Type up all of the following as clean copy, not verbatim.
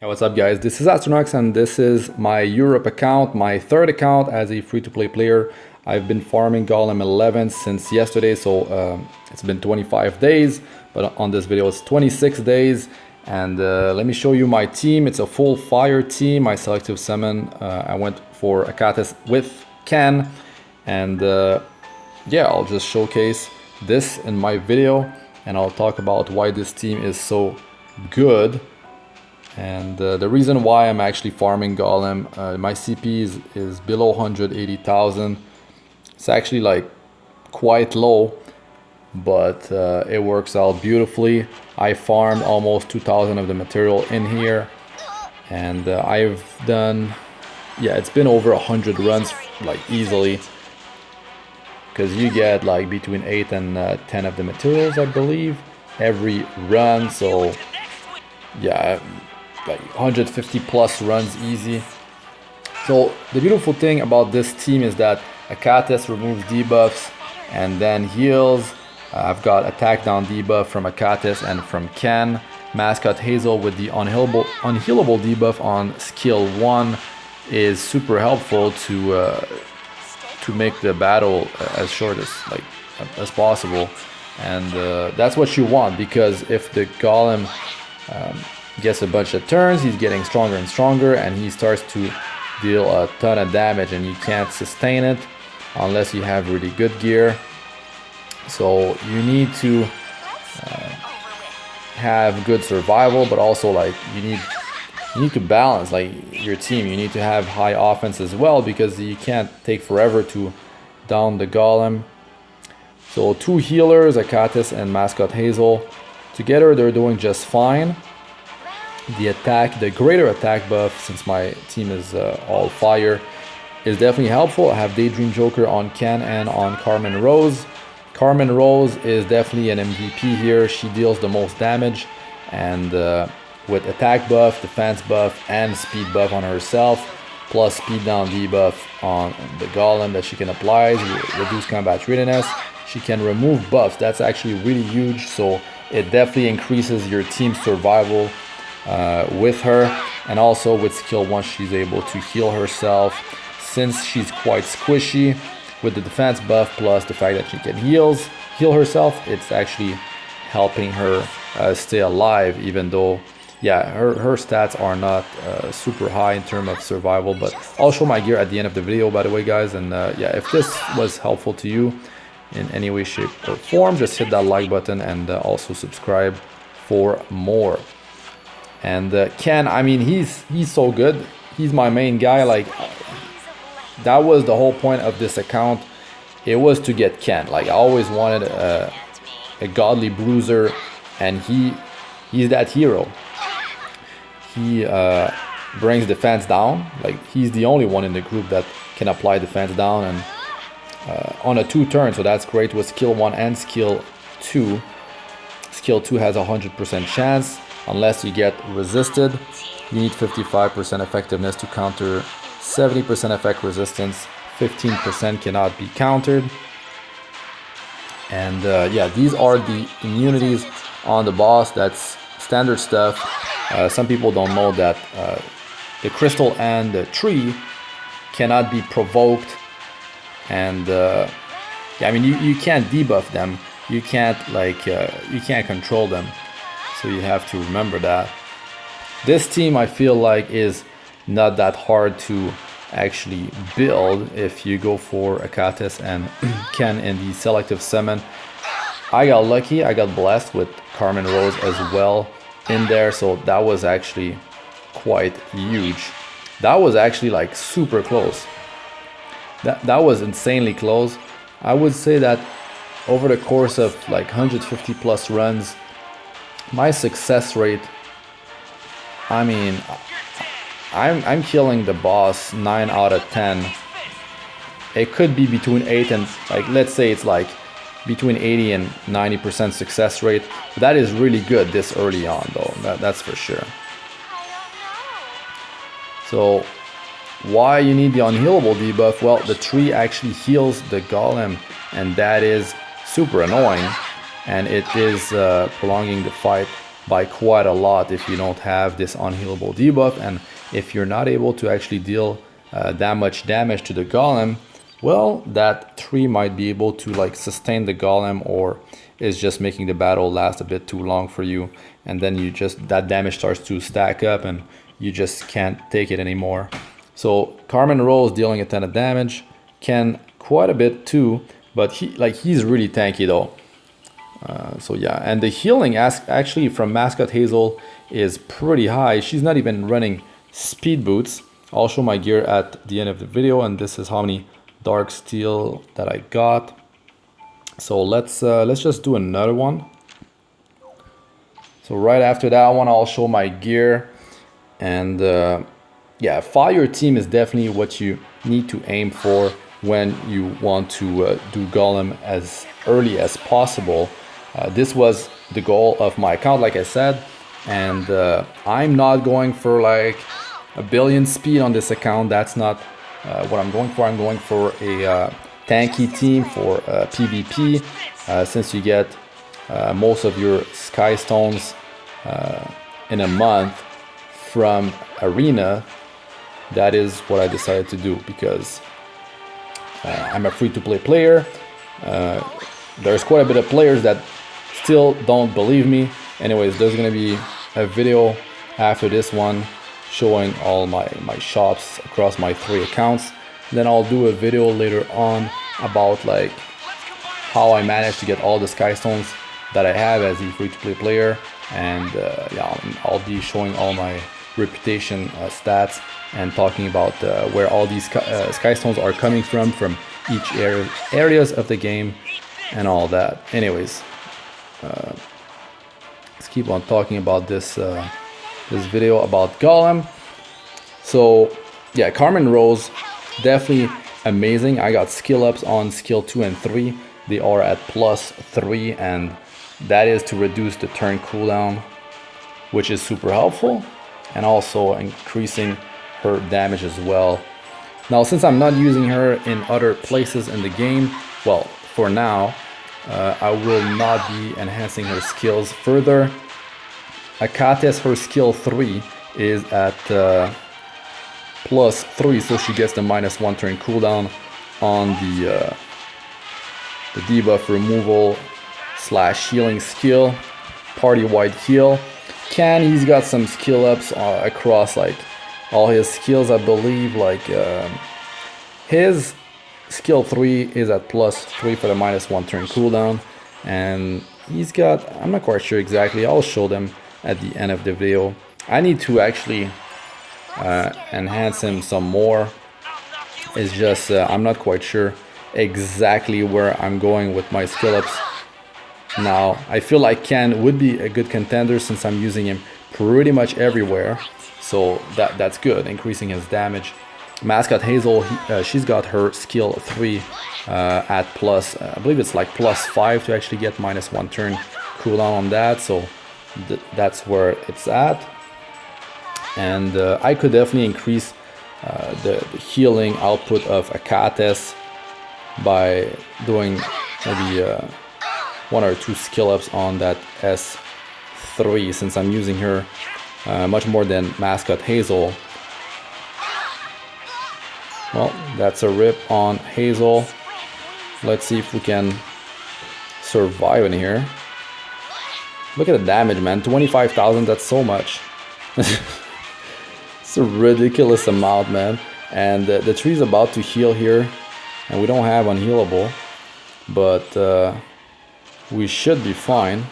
Hey, what's up guys, this is Astranox and this is my Europe account, my third account as a free-to-play player. I've been farming Golem 11 since yesterday, so it's been 25 days, but on this video it's 26 days. And let me show you my team. It's a full fire team. My selective summon, I went for Achates with Ken, and yeah, I'll just showcase this in my video and I'll talk about why this team is so good. And the reason why I'm actually farming Golem, my CP is below 180,000. It's actually like quite low, but it works out beautifully. I farmed almost 2,000 of the material in here, and I've done, yeah, it's been over 100 runs, like easily, because you get like between 8 and 10 of the materials, I believe, every run. So yeah, like 150 plus runs easy. So the beautiful thing about this team is that Achates removes debuffs and then heals. I've got attack down debuff from Achates and from Ken. Mascot Hazel with the unhealable debuff on skill 1 is super helpful to make the battle as short as possible. And that's what you want, because if the Golem gets a bunch of turns, he's getting stronger and stronger, and he starts to deal a ton of damage, and you can't sustain it unless you have really good gear. So you need to have good survival, but also like you need to balance like your team. You need to have high offense as well, because you can't take forever to down the Golem. So two healers, Achates and Mascot Hazel, together they're doing just fine. The greater attack buff, since my team is all fire, is definitely helpful. I have Daydream Joker on Ken and on Carmainerose. Carmainerose is definitely an MVP here. She deals the most damage, and with attack buff, defense buff, and speed buff on herself, plus speed down debuff on the Golem that she can apply, reduce combat readiness. She can remove buffs. That's actually really huge, so it definitely increases your team's survival with her. And also with skill 1, she's able to heal herself, since she's quite squishy. With the defense buff plus the fact that she can heal herself, it's actually helping her stay alive, even though, yeah, her stats are not super high in terms of survival. But I'll show my gear at the end of the video, by the way, guys. And yeah, if this was helpful to you in any way, shape, or form, just hit that like button and also subscribe for more. And Ken, I mean, he's so good. He's my main guy. Like, that was the whole point of this account. It was to get Ken. Like, I always wanted a godly bruiser, and he's that hero. He brings defense down. Like, he's the only one in the group that can apply defense down, and on a 2 turn, so that's great with skill 1 and skill 2. Skill 2 has a 100% chance unless you get resisted. You need 55% effectiveness to counter 70% effect resistance. 15% cannot be countered. And yeah, these are the immunities on the boss. That's standard stuff. Some people don't know that the crystal and the tree cannot be provoked. And yeah, I mean, you can't debuff them. You can't you can't control them. So you have to remember that. This team, I feel like, is not that hard to actually build if you go for Achates and Ken in the selective summon. I got lucky, I got blessed with Carmainerose as well in there, so that was actually quite huge. That was actually like super close. That was insanely close. I would say that over the course of like 150 plus runs, my success rate, I mean, I'm killing the boss 9 out of 10. It could be between 8 and, like, let's say it's like between 80 and 90% success rate. That is really good this early on, though. That's for sure. So why you need the unhealable debuff? Well, the tree actually heals the Golem, and that is super annoying, and it is prolonging the fight by quite a lot if you don't have this unhealable debuff, and if you're not able to actually deal that much damage to the golem, well, that 3 might be able to like sustain the golem, or is just making the battle last a bit too long for you, and then you just, that damage starts to stack up and you just can't take it anymore. So Carmainerose dealing a ton of damage, Ken quite a bit too, but he's really tanky though. So yeah, and the healing actually from Mascot Hazel is pretty high. She's not even running speed boots. I'll show my gear at the end of the video, and this is how many dark steel that I got. So let's just do another one. So right after that one, I'll show my gear. And yeah, fire team is definitely what you need to aim for when you want to do golem as early as possible. This was the goal of my account, like I said, and I'm not going for like a billion speed on this account. That's not what I'm going for. I'm going for a tanky team for PvP, since you get most of your sky stones in a month from arena. That is what I decided to do, because I'm a free-to-play player. There's quite a bit of players that still don't believe me. Anyways, there's gonna be a video after this one showing all my shops across my 3 accounts. Then I'll do a video later on about like how I managed to get all the sky stones that I have as a free-to-play player, and yeah, I'll be showing all my reputation stats and talking about where all these sky stones are coming from each areas of the game and all that. Anyways, let's keep on talking about this this video about golem. So yeah, Carmainerose definitely amazing. I got skill ups on skill 2 and 3. They are at +3, and that is to reduce the turn cooldown, which is super helpful, and also increasing her damage as well. Now, since I'm not using her in other places in the game, well, for now, I will not be enhancing her skills further. Achates, her skill 3 is at +3, so she gets the -1 turn cooldown on the debuff removal / healing skill, party-wide heal. Ken, he's got some skill ups across like all his skills, I believe. Like his skill 3 is at +3 for the -1 turn cooldown, and he's got, I'm not quite sure exactly, I'll show them at the end of the video. I need to actually enhance him some more. It's just I'm not quite sure exactly where I'm going with my skill ups now. I feel like Ken would be a good contender since I'm using him pretty much everywhere, so that's good, increasing his damage. Mascot Hazel, she's got her skill 3 at I believe it's like +5 to actually get -1 turn cooldown on that, so that's where it's at. And I could definitely increase the healing output of Achates by doing maybe 1 or 2 skill ups on that S3, since I'm using her much more than Mascot Hazel. Well, that's a rip on Hazel. Let's see if we can survive in here. Look at the damage, man. 25,000, that's so much. It's a ridiculous amount, man. And the tree's about to heal here, and we don't have unhealable, but we should be fine.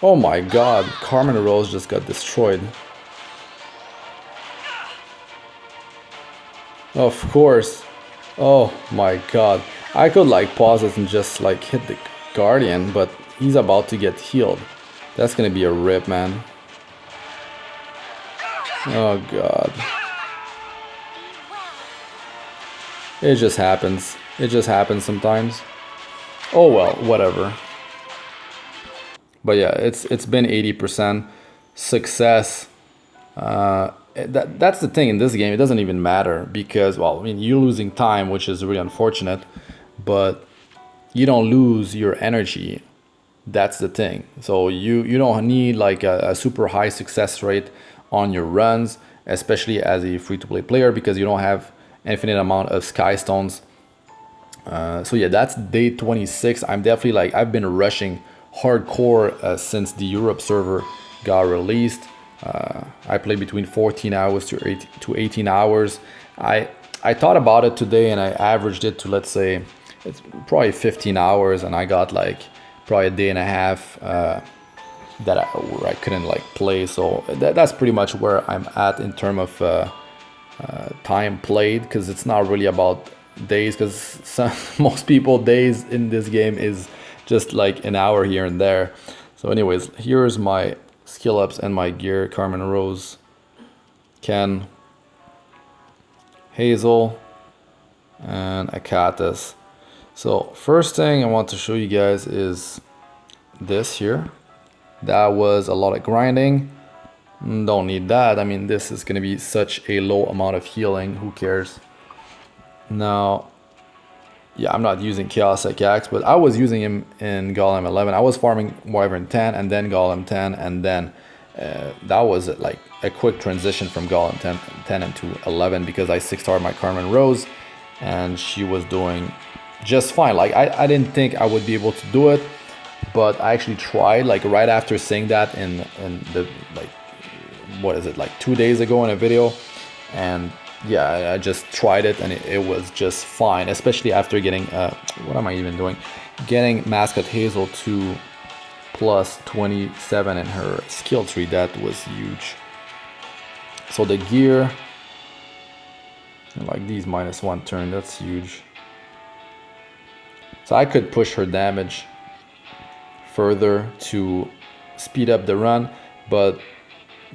Oh my god, Carmainerose just got destroyed. Of course. Oh my god. I could like pause it and just like hit the Guardian, but he's about to get healed. That's gonna be a rip, man. Oh god. It just happens. It just happens sometimes. Oh well, whatever. But yeah, it's been 80% success. That's the thing in this game. It doesn't even matter because, well, I mean, you're losing time, which is really unfortunate, but you don't lose your energy. That's the thing. So you don't need like a super high success rate on your runs, especially as a free-to-play player, because you don't have infinite amount of sky stones. So yeah, that's day 26. I'm definitely like, I've been rushing hardcore since the Europe server got released. I play between 14 hours to 18 hours. I thought about it today and I averaged it to, let's say, it's probably 15 hours, and I got like probably a day and a half where I couldn't like play. So that's pretty much where I'm at in terms of time played, because it's not really about days, because most people days in this game is just like an hour here and there. So anyways, here's my skill ups and my gear: Carmainerose, Ken, Hazel, and Achates. So first thing I want to show you guys is this here. That was a lot of grinding. Don't need that. I mean, this is going to be such a low amount of healing. Who cares? Now, yeah, I'm not using Chaos Achates, but I was using him in Golem 11. I was farming Wyvern 10 and then Golem 10, and then that was like a quick transition from Golem 10 into 11, because I 6-starred my Carmainerose and she was doing just fine. Like I didn't think I would be able to do it, but I actually tried, like right after saying that in the, like, what is it, like 2 days ago in a video. And yeah, I just tried it and it was just fine, especially after getting what am I even doing, getting Mascot Hazel to plus 27 in her skill tree. That was huge. So the gear, like these -1 turn, that's huge. So I could push her damage further to speed up the run, but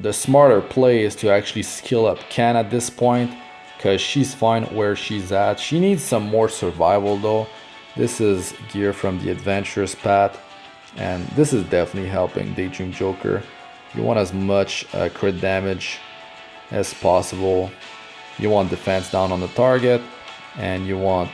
the smarter play is to actually skill up Ken at this point, because she's fine where she's at. She needs some more survival though. This is gear from the adventurous path, and this is definitely helping Daydream Joker. You want as much crit damage as possible. You want defense down on the target, and you want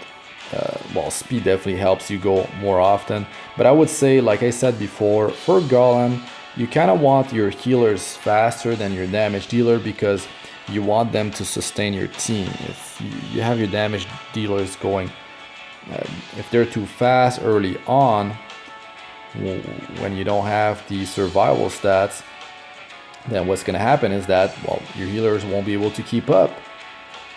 well, speed definitely helps you go more often. But I would say, like I said before, for Golem, you kind of want your healers faster than your damage dealer, because you want them to sustain your team. If you have your damage dealers going, if they're too fast early on, when you don't have the survival stats, then what's going to happen is that, well, your healers won't be able to keep up,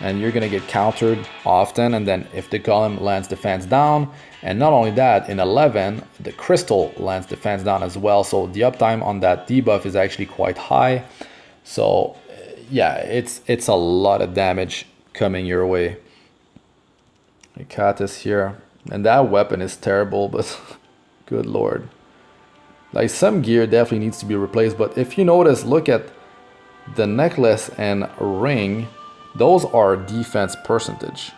and you're going to get countered often. And then if the Golem lands defense down, and not only that, in 11 the crystal lands defense down as well, so the uptime on that debuff is actually quite high. So yeah, it's a lot of damage coming your way. Achates here, and that weapon is terrible, but good lord, like some gear definitely needs to be replaced. But if you notice, look at the necklace and ring, those are defense percentage,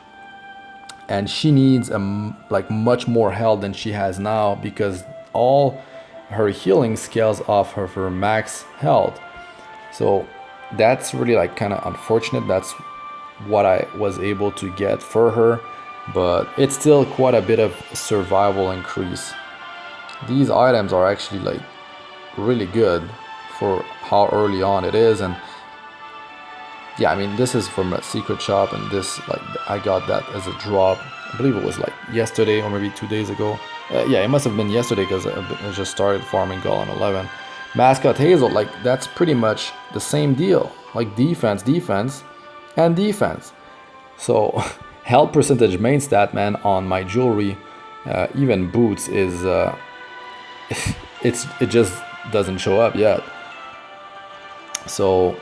and she needs like much more health than she has now, because all her healing scales off of her max health. So that's really like kind of unfortunate. That's what I was able to get for her, but it's still quite a bit of survival increase. These items are actually like really good for how early on it is. And yeah, I mean, this is from a secret shop, and this, like, I got that as a drop. I believe it was like yesterday or maybe 2 days ago. Yeah, it must have been yesterday, because I just started farming Golem 11. Mascot Hazel, like, that's pretty much the same deal. Like defense, and defense. So health percentage main stat, man, on my jewelry, even boots, is it just doesn't show up yet. So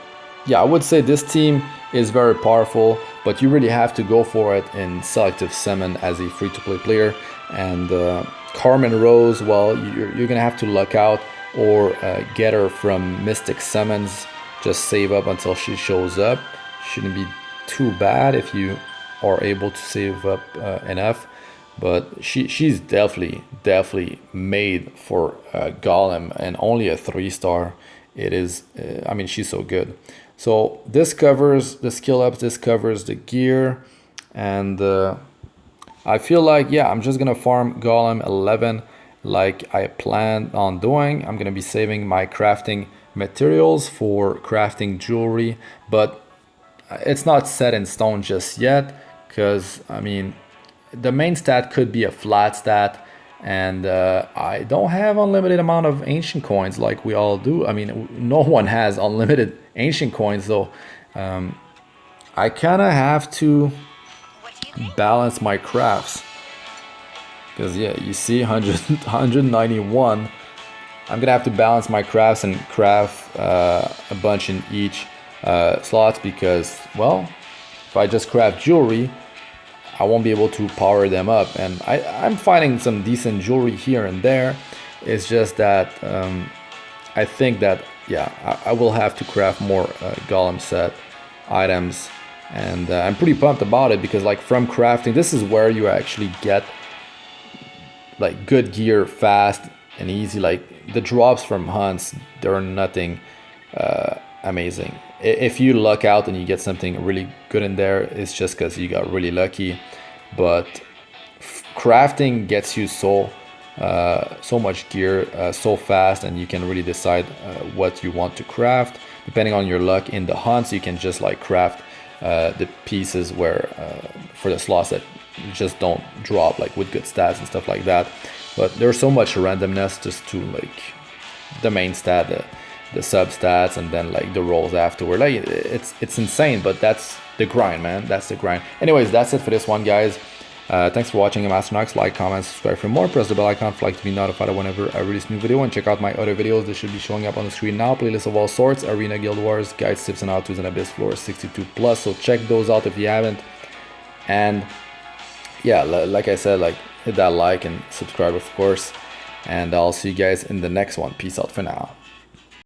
yeah, I would say this team is very powerful, but you really have to go for it in selective summon as a free-to-play player. And Carmainerose, well, you're gonna have to luck out, or get her from mystic summons. Just save up until she shows up. Shouldn't be too bad if you are able to save up enough. But she's definitely made for Golem, and only a 3-star. It is, I mean, she's so good. So this covers the skill ups, this covers the gear, and I feel like, yeah, I'm just gonna farm Golem 11 like I planned on doing. I'm gonna be saving my crafting materials for crafting jewelry, but it's not set in stone just yet, because I mean the main stat could be a flat stat, and I don't have unlimited amount of ancient coins like we all do. I mean, no one has unlimited ancient coins, so I kind of have to balance my crafts, because yeah, you see 191. I'm gonna have to balance my crafts and craft a bunch in each slots, because, well, if I just craft jewelry, I won't be able to power them up. And I'm finding some decent jewelry here and there. It's just that I think that, yeah, I will have to craft more golem set items. And I'm pretty pumped about it, because like from crafting, this is where you actually get like good gear fast and easy. Like the drops from hunts, they're nothing amazing. If you luck out and you get something really good in there, it's just because you got really lucky. But crafting gets you so much gear so fast, and you can really decide what you want to craft depending on your luck. In the hunts, you can just like craft the pieces where for the slots that just don't drop, like with good stats and stuff like that. But there's so much randomness just to like the main stat, the sub stats, and then like the rolls afterward. Like it's insane, but that's the grind, man. That's the grind. Anyways, that's it for this one, guys. Thanks for watching. I'm Astranox. Like, comment, subscribe for more. Press the bell icon for like to be notified whenever I release a new video, and check out my other videos. They should be showing up on the screen now. Playlists of all sorts: arena, guild wars, guides, tips, and how-tos, and abyss floor 62+. So check those out if you haven't. And yeah, like I said, like hit that like and subscribe, of course. And I'll see you guys in the next one. Peace out for now.